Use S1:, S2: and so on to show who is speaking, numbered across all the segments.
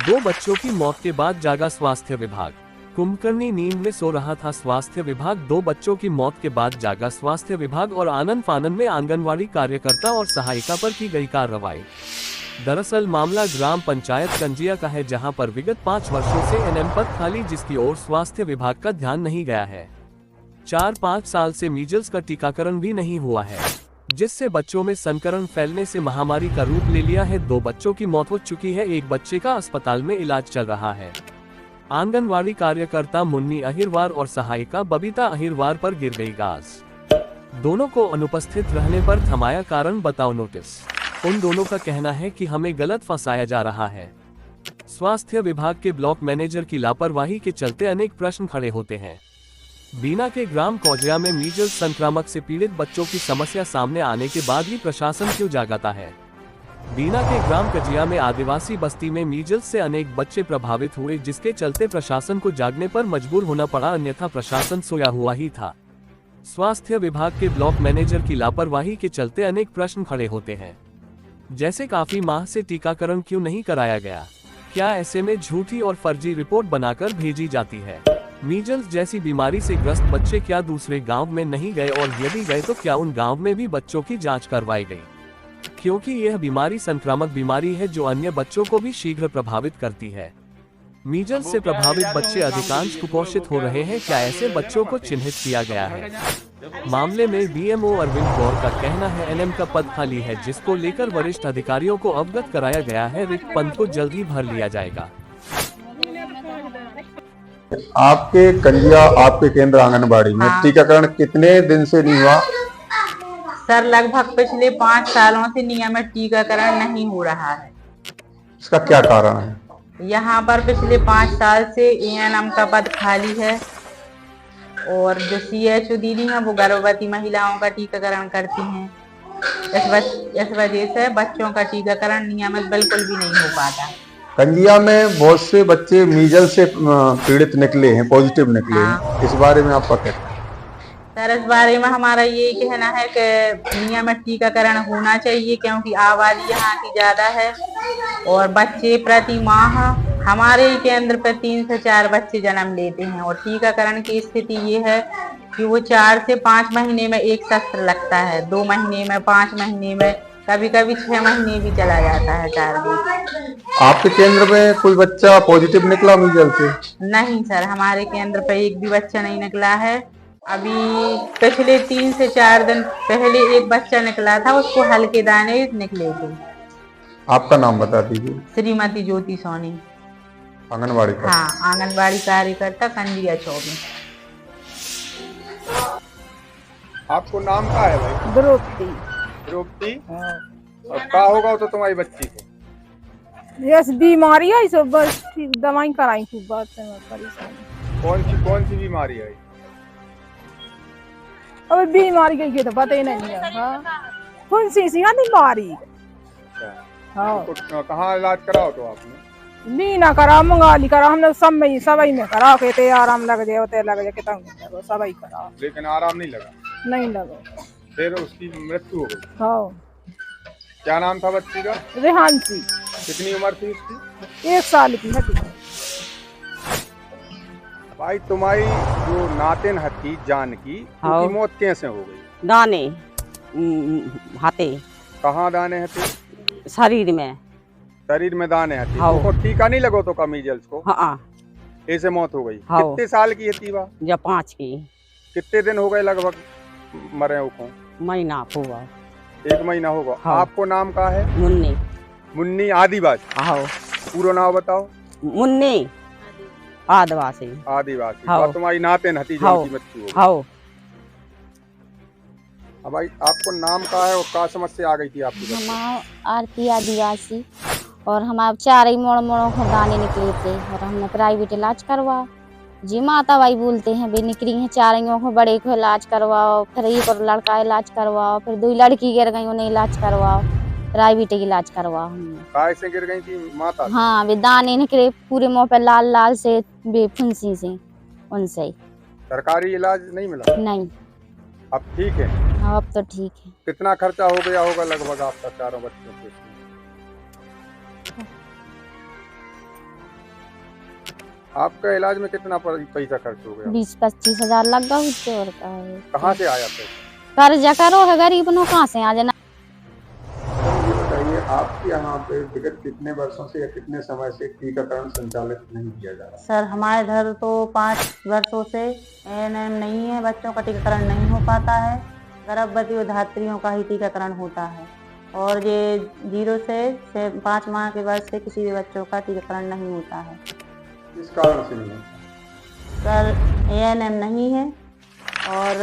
S1: दो बच्चों की मौत के बाद जागा स्वास्थ्य विभाग। कुंभकर्णी नींद में सो रहा था स्वास्थ्य विभाग। दो बच्चों की मौत के बाद जागा स्वास्थ्य विभाग और आनन फानन में आंगनवाड़ी कार्यकर्ता और सहायिका पर की गई कार्रवाई। दरअसल मामला ग्राम पंचायत कंजिया का है, जहां पर विगत 5 वर्षों से एनएम पद खाली, जिसकी ओर स्वास्थ्य विभाग का ध्यान नहीं गया है। 4-5 साल से मीजल्स का टीकाकरण भी नहीं हुआ है, जिससे बच्चों में संक्रमण फैलने से महामारी का रूप ले लिया है। 2 बच्चों की मौत हो चुकी है, एक बच्चे का अस्पताल में इलाज चल रहा है। आंगनवाड़ी कार्यकर्ता मुन्नी अहिरवार और सहायिका बबीता अहिरवार पर गिर गई गाज। दोनों को अनुपस्थित रहने पर थमाया, कारण बताओ नोटिस। उन दोनों का कहना है कि हमें गलत फंसाया जा रहा है। स्वास्थ्य विभाग के ब्लॉक मैनेजर की लापरवाही के चलते अनेक प्रश्न खड़े होते हैं। बीना के ग्राम कौजिया में मीजल्स संक्रामक से पीड़ित बच्चों की समस्या सामने आने के बाद भी प्रशासन क्यों जागता है? बीना के ग्राम कजिया में आदिवासी बस्ती में मीजल्स से अनेक बच्चे प्रभावित हुए, जिसके चलते प्रशासन को जागने पर मजबूर होना पड़ा, अन्यथा प्रशासन सोया हुआ ही था। स्वास्थ्य विभाग के ब्लॉक मैनेजर की लापरवाही के चलते अनेक प्रश्न खड़े होते हैं, जैसे काफी माह से टीकाकरण क्यों नहीं कराया गया? क्या ऐसे में झूठी और फर्जी रिपोर्ट बनाकर भेजी जाती है? मीजल्स जैसी बीमारी से ग्रस्त बच्चे क्या दूसरे गांव में नहीं गए, और यदि गए तो क्या उन गांव में भी बच्चों की जांच करवाई गई? क्योंकि यह बीमारी संक्रामक बीमारी है जो अन्य बच्चों को भी शीघ्र प्रभावित करती है। मीजल्स से प्रभावित बच्चे अधिकांश कुपोषित हो रहे हैं, क्या ऐसे बच्चों को चिन्हित किया गया है? मामले में बीएमओ अरविंद गौर का कहना है एनएम का पद खाली है, जिसको लेकर वरिष्ठ अधिकारियों को अवगत कराया गया है। रिक्त पद को जल्द ही भर लिया जाएगा।
S2: आपके कंजिया आपके केंद्र आंगनबाड़ी में टीकाकरण कितने दिन से नहीं हुआ?
S3: सर लगभग पिछले 5 सालों से नियमित टीकाकरण नहीं हो रहा है।
S2: इसका क्या कारण है?
S3: यहाँ पर पिछले 5 साल से एएनएम का पद खाली है, और जो सीएचओ दीदी हैं वो गर्भवती महिलाओं का टीकाकरण करती हैं। इस वजह से बच्चों का टीकाकरण नियमित बिल्कुल भी नहीं हो पाता।
S2: कंजिया में बहुत से बच्चे मीजल से पीड़ित निकले हैं, पॉजिटिव निकले हैं, इस बारे में आपका क्या?
S3: सर इस बारे में हमारा ये कहना है कि नियमित टीकाकरण होना चाहिए, क्योंकि आबादी यहाँ की ज्यादा है और बच्चे प्रति माह हमारे केंद्र पर 3 से 4 बच्चे जन्म लेते हैं, और टीकाकरण की स्थिति ये है कि वो 4 से 5 महीने में एक सत्र लगता है, 2 महीने में, 5 महीने में, कभी कभी 6 महीने भी चला जाता है टारगेट।
S2: आपके केंद्र में कोई बच्चा पॉजिटिव निकला मीजल से?
S3: नहीं सर, हमारे केंद्र पर एक भी बच्चा नहीं निकला है। अभी पिछले 3 से 4 दिन पहले एक बच्चा निकला था, उसको हल्के दाने निकले थे।
S2: आपका नाम बता दीजिए।
S3: श्रीमती ज्योति सोनी,
S2: आंगनबाड़ी का?
S3: हाँ, आंगनबाड़ी कार्यकर्ता कंजिया 24।
S4: आपको नाम क्या है भाई?
S5: द्रौपदी।
S4: द्रौपदी? और क्या होगा तो तुम्हारी बच्ची को?
S5: यस बीमारी है, सब बस ठीक दवाई कराई खूब, बात है परेशानी।
S4: कौन सी बीमारी है?
S5: अब बीमारी की तो पता ही नहीं है। हाँ, फुंसी सी बीमारी।
S4: हाँ, तो कहाँ इलाज कराओ तो आपने?
S5: नीना करा, मंगाली करा, हमने सब में सबाई में करा के ते आराम लग जाए, होते लग जाए, कितना सबाई करा,
S4: लेकिन आराम नहीं लगा?
S5: नहीं लगा,
S4: फिर उसकी मृत्यु हो गई।
S5: हाँ।
S4: क्या नाम था बच्ची का?
S5: रेहानसी।
S4: कितनी उम्र थी उसकी?
S5: 1 साल की है।
S4: भाई तुम्हारी जो नातिन हथी जानकी, उनकी मौत कैसे हो गई?
S6: दाने हाथे।
S4: कहाँ दाने हथे?
S6: शरीर में।
S4: शरीर में दाने हथे। उनको टीका नहीं लगो तो का मीजल्स को?
S6: हाँ।
S4: ऐसे मौत हो गई। कितने साल की हती बा?
S6: जब 5 की।
S4: कितने दिन हो गए लगभग मरे को?
S6: महीना हुआ।
S4: 1 महीना होगा। आपको नाम का है?
S6: मुन्नी।
S4: मुन्नी आदिवासी?
S6: हाँ।
S4: पूरा नाम बताओ।
S6: मुन्नी आदिवासी।
S4: आदिवासी। और तुम्हारी नातिन हती जो उनकी मृत्यु हो गई।
S6: हाँ।
S4: अब भाई आपको नाम का है और क्या समस्या आ गई थी आपकी?
S7: हम आरती आदिवासी, और हमारे 4 मोड़ों को दाने निकले थे, और हमने प्राइवेट इलाज करवा जी। माता भाई बोलते हैं वे निकली हैं 4 को, बड़े को इलाज करवाओ, फिर एक और लड़का इलाज करवाओ, फिर 2 लड़की गिर गई, उन्हें इलाज करवाओ, प्राइवेट इलाज करवाओ हमने।
S4: काय से गिर गई थी माता?
S7: हाँ, वे दाने निकले पूरे मुँह पे, लाल लाल से, फुंसी से, उनसे।
S4: सरकारी इलाज नहीं मिला?
S7: नहीं।
S4: अब ठीक है?
S7: हाँ, अब तो ठीक है।
S4: कितना खर्चा हो गया होगा लगभग आपका 4 बच्चों के? आपका इलाज में कितना पैसा खर्च हो गया?
S7: 20-25 हजार लग गए उससे, और का है।
S4: कहाँ से आया पैसा?
S7: कर्जा करो है गरीब नो, कहाँ से आ जाना।
S2: ये बताइए, आपके यहाँ पे विगत कितने वर्षों से या कितने समय से टीकाकरण संचालित नहीं किया जा रहा?
S3: सर हमारे इधर तो 5 वर्षों से ANM नहीं है, बच्चों का टीकाकरण नहीं हो पाता है। गर्भवती और धात्रियों का ही टीकाकरण होता है, और ये 0 से 5 माह के वर्ष से किसी भी बच्चों का टीकाकरण नहीं होता है।
S2: किस कारण से नहीं होता?
S3: सर ANM नहीं है, और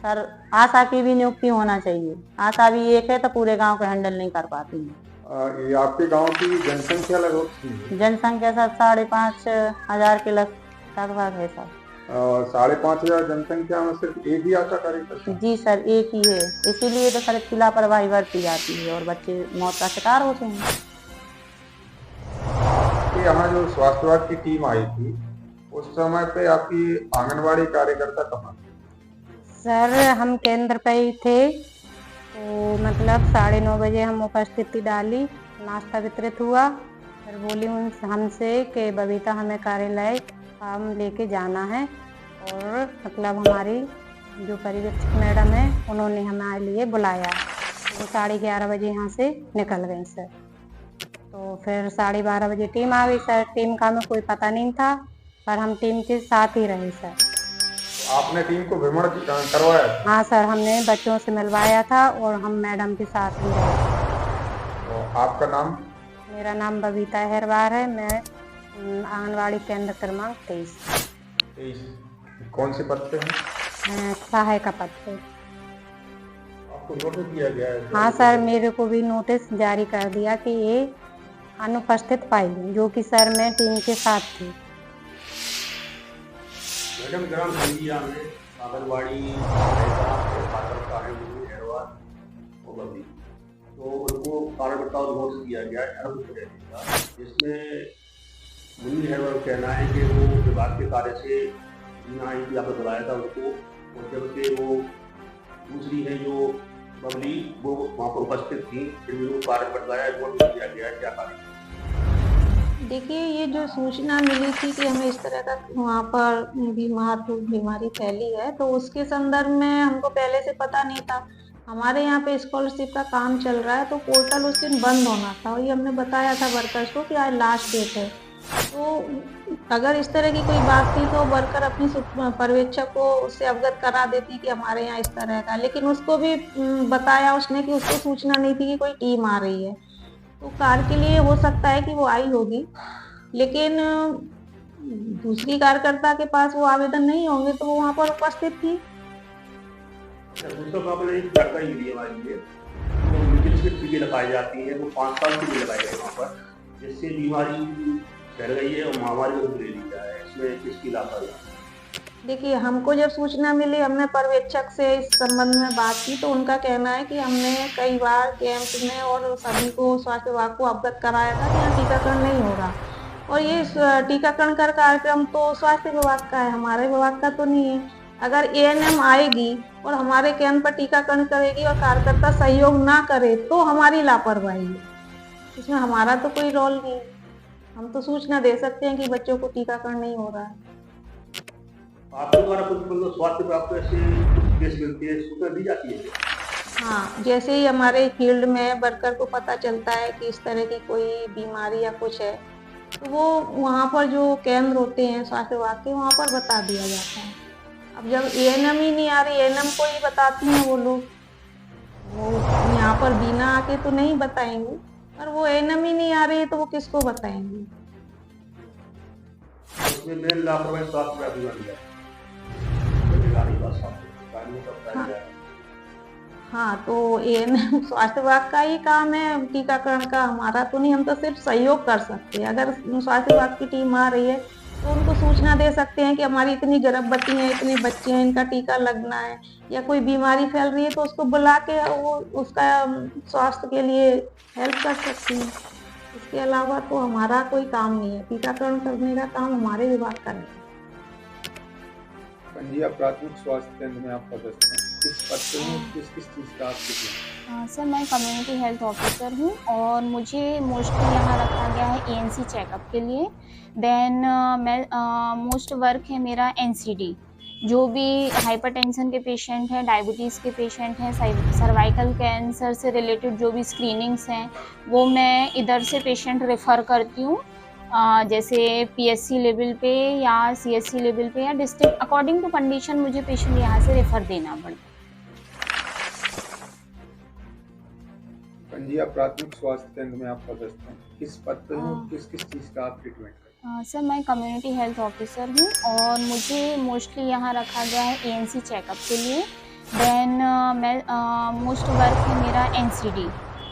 S3: सर आशा की भी नियुक्ति होना चाहिए। आशा भी एक है तो पूरे गांव को हैंडल नहीं कर पाती है।
S2: ये आपके गांव की जनसंख्या लगभग कितनी है?
S3: जनसंख्या सर 5,500 के लगभग है सर।
S2: 5,500 जनसंख्या में सिर्फ एक ही आशा कार्यकर्ता है?
S3: जी सर, एक ही है, इसीलिए तो सर इसकी लापरवाही बरती जाती है और बच्चे मौत का शिकार होते हैं।
S2: आपके यहाँ जो स्वास्थ्य विभाग की टीम आई थी, उस समय पे आपकी आंगनवाड़ी कार्यकर्ता कहाँ थी?
S8: सर हम केंद्र पे ही थे, तो मतलब 9:30 बजे हम उपस्थिति डाली, नाश्ता वितरित हुआ। फिर बोली हमसे कि बबीता हमें कार्यालय काम लेके जाना है, और मतलब हमारी जो पर्यवेक्षक मैडम है उन्होंने हमारे लिए बुलाया। वो 11:30 बजे यहाँ से निकल गई सर। तो फिर 12:30 बजे टीम आ गई सर। टीम का हमें कोई पता नहीं था, पर हम टीम के साथ ही रहे सर।
S2: आपने टीम को भ्रमण करवाया था?
S8: हाँ सर, हमने बच्चों से मिलवाया था और हम मैडम के साथ ही रहे।
S2: तो आपका नाम?
S8: मेरा नाम बबीता हेरवार है। मैं आंगनवाड़ी केंद्र क्रमांक 23
S2: कौन से पद पे हैं?
S8: सहायक पद पे।
S2: आपको नोटिस दिया गया है?
S8: हाँ सर, मेरे को भी नोटिस जारी कर दिया कि ये अनुपस्थित पाई गई, जो कि सर मैं टीम के साथ थी।
S9: मैडम ग्राम संजिया में आंगनबाड़ी तो उनको कार्यकर्ता नोटिस दिया गया है, जिसमें मुन्नी हेरवाल कहना है कि वो विभाग के कार्य से यहाँ पर बुलाया था उनको, और जबकि वो दूसरी है जो बबली वो वहाँ पर उपस्थित थी, फिर भी वो कार्य बताया दिया गया है। क्या कार्य?
S10: देखिए, ये जो सूचना मिली थी कि हमें इस तरह का वहाँ पर बीमारी फैली है, तो उसके संदर्भ में हमको पहले से पता नहीं था। हमारे यहाँ पे स्कॉलरशिप का काम चल रहा है, तो पोर्टल उस दिन बंद होना था, और ये हमने बताया था वर्कर्स को कि आज लास्ट डेट है। तो अगर इस तरह की कोई बात थी तो वर्कर अपनी पर्यवेक्षक को उससे अवगत करा देती कि हमारे यहाँ इस तरह का, लेकिन उसको भी बताया उसने कि उसको सूचना नहीं थी कि कोई टीम आ रही है। तो कार्य के लिए हो सकता है कि वो आई होगी, लेकिन दूसरी कार्यकर्ता के पास वो आवेदन नहीं होंगे, तो वो वहाँ पर उपस्थित थी।
S9: दूसरा आपने एक जानकारी दी हमारे लिए, जो मिडिल से टीके लगाई जाती है वो 5 साल के लिए लगाई गई वहाँ पर, जिससे बीमारी फैल गई है और महामारी को ले ली जाए, इसमें किसकी लापरवाही?
S10: देखिए, हमको जब सूचना मिली, हमने पर्यवेक्षक से इस संबंध में बात की, तो उनका कहना है कि हमने कई बार कैंप में और सभी को स्वास्थ्य विभाग को अवगत कराया था कि यहाँ टीकाकरण नहीं होगा, और ये टीकाकरण का कार्यक्रम तो स्वास्थ्य विभाग का है, हमारे विभाग का तो नहीं है। अगर ANM आएगी और हमारे केंद्र पर टीकाकरण करेगी और कार्यकर्ता सहयोग ना करे तो हमारी लापरवाही है, इसमें हमारा तो कोई रोल नहीं। हम तो सूचना दे सकते हैं कि बच्चों को टीकाकरण नहीं हो रहा है।
S9: आपके द्वारा कुछ स्वास्थ्य विभाग को ऐसे केस मिलती है, सूचना दी जाती है?
S10: हाँ, जैसे ही हमारे फील्ड में वर्कर को पता चलता है कि इस तरह की कोई बीमारी या कुछ है, तो वो वहाँ पर जो केंद्र होते हैं स्वास्थ्य विभाग के, वहाँ पर बता दिया जाता है। अब जब ANM ही नहीं आ रही, ANM को ही बताती हैं वो लोग, वो यहाँ पर बिना आके तो नहीं बताएंगे, पर वो ANM ही नहीं आ रही है तो वो किसको बताएंगे?
S9: उसमें मेन लापरवाही स्वास्थ्य विभाग है।
S10: हाँ, तो ANM स्वास्थ्य विभाग का ही काम है टीकाकरण का, हमारा तो नहीं। हम तो सिर्फ सहयोग कर सकते हैं। अगर स्वास्थ्य विभाग की टीम आ रही है तो उनको सूचना दे सकते हैं कि हमारी इतनी गर्भवती हैं, इतने बच्चे हैं, इनका टीका लगना है, या कोई बीमारी फैल रही है तो उसको बुला के वो उसका स्वास्थ्य के लिए हेल्प कर सकती हैं। इसके अलावा तो हमारा कोई काम नहीं है, टीकाकरण करने का काम हमारे विभाग का नहीं है।
S4: पंजिया प्राथमिक स्वास्थ्य केंद्र में आप पदस्थ हैं, किस पद पे हैं, किस चीज का आप
S7: सर मैं कम्युनिटी हेल्थ ऑफिसर हूँ और मुझे मोस्टली यहाँ रखा गया है एएनसी चेकअप के लिए। देन मैं मोस्ट वर्क है मेरा एनसीडी, जो भी हाइपरटेंशन के पेशेंट हैं, डायबिटीज़ के पेशेंट हैं, सर्वाइकल कैंसर से रिलेटेड जो भी स्क्रीनिंग्स हैं वो मैं इधर से पेशेंट रेफ़र करती हूँ, जैसे पीएससी लेवल पे या सीएससी लेवल पे या डिस्ट्रिक्ट, अकॉर्डिंग टू कंडीशन मुझे पेशेंट यहाँ से रेफ़र देना पड़ता है।
S4: पंजिया प्राथमिक स्वास्थ्य केंद्र में आप पदस्थ हैं, किस पद पर हैं, किस किस चीज़ का आप ट्रीटमेंट करते हैं?
S7: सर मैं कम्युनिटी हेल्थ ऑफिसर हूँ और मुझे मोस्टली यहाँ रखा गया है एएनसी चेकअप के लिए। देन मैं मोस्ट वर्क है मेरा एनसीडी,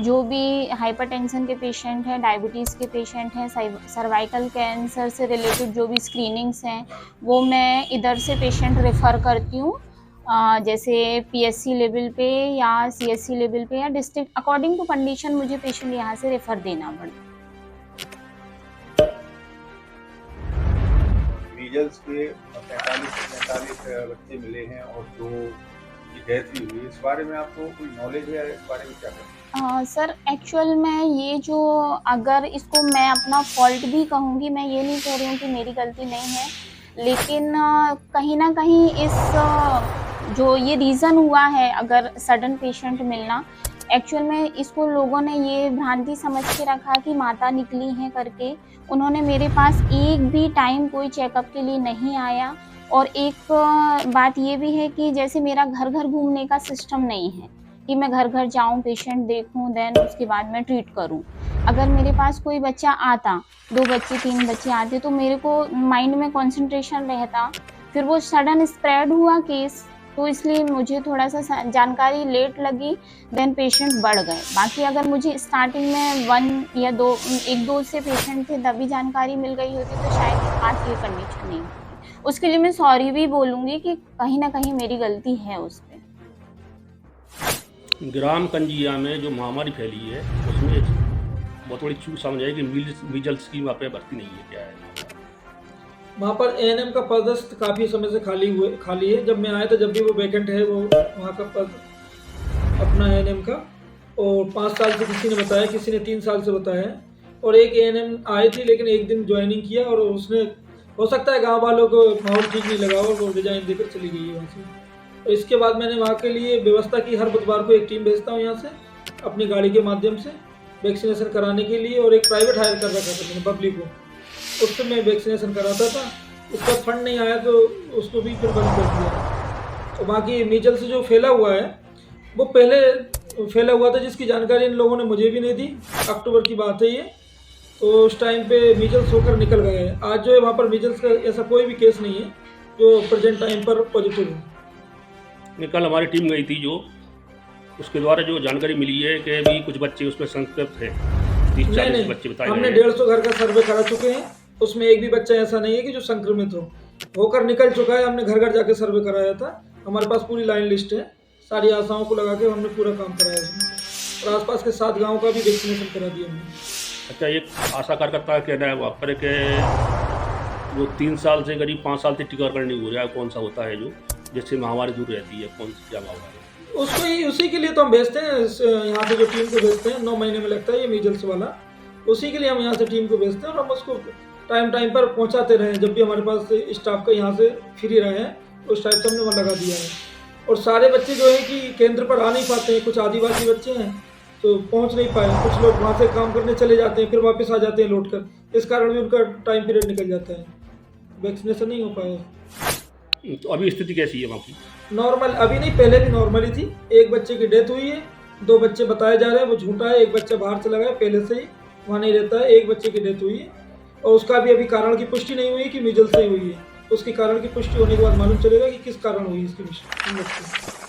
S7: जो भी हाइपरटेंशन के पेशेंट हैं, डायबिटीज़ के पेशेंट हैं, सर्वाइकल कैंसर से रिलेटेड जो भी स्क्रीनिंग्स हैं वो मैं इधर से पेशेंट रेफ़र करती हूँ, जैसे पीएससी लेवल पे या सीएससी लेवल पे या डिस्ट्रिक्ट, अकॉर्डिंग टू कंडीशन मुझे पेशेंट यहाँ से रेफ़र देना पड़ता है।
S4: मीजल्स के 45 बच्चे मिले हैं और 2 की डेथ भी हुई, इस बारे में आपको कोई नॉलेज है, इस बारे में क्या कहते
S7: सर एक्चुअल में ये जो, अगर इसको मैं अपना फॉल्ट भी कहूँगी, मैं ये नहीं कह रही हूँ कि मेरी गलती नहीं है, लेकिन कहीं ना कहीं इस जो ये रीज़न हुआ है अगर सडन पेशेंट मिलना, एक्चुअल में इसको लोगों ने ये भ्रांति समझ के रखा कि माता निकली हैं करके। उन्होंने मेरे पास एक भी टाइम कोई चेकअप के लिए नहीं आया। और एक बात ये भी है कि जैसे मेरा घर घर घूमने का सिस्टम नहीं है कि मैं घर घर जाऊं, पेशेंट देखूं, देन उसके बाद मैं ट्रीट करूं। अगर मेरे पास कोई बच्चा आता, 2 बच्चे 3 बच्चे आते, तो मेरे को माइंड में कंसंट्रेशन रहता। फिर वो सडन स्प्रेड हुआ केस, तो इसलिए मुझे थोड़ा सा जानकारी लेट लगी, देन पेशेंट बढ़ गए। बाकी अगर मुझे स्टार्टिंग में 1 या 1-2 से पेशेंट थे तभी जानकारी मिल गई होती तो शायद आज ये कंडीशन नहीं होती। उसके लिए मैं सॉरी भी बोलूँगी कि कहीं ना कहीं मेरी गलती है उस पर।
S9: ग्राम कंजिया में जो महामारी फैली है उसमें बहुत बड़ी चूक समझ आई कि मीजल्स की वहाँ पे भर्ती नहीं है, क्या है
S11: वहाँ पर एएनएम का पदस्थ काफ़ी समय से खाली है। जब मैं आया था जब भी वो वैकेंट है वो वहाँ का पद अपना एएनएम का, और 5 साल से किसी ने बताया, किसी ने 3 साल से बताया। और एक एएनएम आई थी लेकिन एक दिन ज्वाइनिंग किया और उसने, हो सकता है गांव वालों को माहौल ठीक नहीं लगा और वो रिजाइन देकर चली गई है वहाँ से। और इसके बाद मैंने वहाँ के लिए व्यवस्था की, हर बुधवार को एक टीम भेजता हूँ यहाँ से अपनी गाड़ी के माध्यम से वैक्सीनेशन कराने के लिए, और एक प्राइवेट हायर कर रखा था मैंने पब्लिक को, उससे मैं वैक्सीनेशन कराता था। उसका फंड नहीं आया तो उसको भी फिर बंद कर दिया। और बाकी मीजल्स से जो फैला हुआ है वो पहले फैला हुआ था जिसकी जानकारी इन लोगों ने मुझे भी नहीं दी। अक्टूबर की बात है ये, तो उस टाइम पे मीजल्स होकर निकल गए हैं। आज जो है वहाँ पर मीजल्स का ऐसा कोई भी केस नहीं है जो प्रेजेंट टाइम पर पॉजिटिव है।
S9: कल हमारी टीम गई थी, जो उसके द्वारा जो जानकारी मिली है कि अभी कुछ बच्चे उसमें संक्रमित हैं, 30-40 बच्चे बताए।
S11: हमने 150 घर का सर्वे करा चुके हैं, उसमें एक भी बच्चा ऐसा नहीं है कि जो संक्रमित होकर निकल चुका है। हमने घर घर जाके सर्वे कराया था, हमारे पास पूरी लाइन लिस्ट है, सारी आशाओं को लगा के हमने पूरा काम कराया है और आसपास के 7 गाँव का भी वैक्सीनेशन करा दिया हमने।
S9: अच्छा, एक आशा कार्यकर्ता का कहना है वहाँ पर कि जो 3 साल से करीब 5 साल से टीकाकरण नहीं हो रहा है, कौन सा होता है जो जिससे महामारी दूर रहती है, कौन सी क्या महामारी?
S11: उसको ही, उसी के लिए तो हम भेजते हैं यहाँ से, जो टीम को भेजते हैं 9 महीने में लगता है ये मीजल्स वाला, उसी के लिए हम यहाँ से टीम को भेजते हैं और हम उसको टाइम पर पहुँचाते रहे। जब भी हमारे पास स्टाफ का यहाँ से फ्री रहे हैं उस टाइप से हमने वहाँ लगा दिया है। और सारे बच्चे जो है कि केंद्र पर आ नहीं पाते हैं, कुछ आदिवासी बच्चे हैं तो पहुँच नहीं पाए, कुछ लोग वहाँ से काम करने चले जाते हैं फिर वापस आ जाते हैं लौट कर, इस कारण भी उनका टाइम पीरियड निकल जाता है, वैक्सीनेशन नहीं हो पाया।
S9: तो अभी स्थिति कैसी है वहाँ की?
S11: नॉर्मल, अभी नहीं, पहले भी नॉर्मल ही थी। एक बच्चे की डेथ हुई है, 2 बच्चे बताए जा रहे हैं वो झूठा है, एक बच्चा बाहर चला गया, पहले से ही वहाँ नहीं रहता है। एक बच्चे की डेथ हुई है और उसका भी अभी कारण की पुष्टि नहीं हुई कि मीजल्स से हुई है, उसके कारण की पुष्टि होने के बाद मालूम चलेगा कि किस कारण हुई इसकी पुष्टि।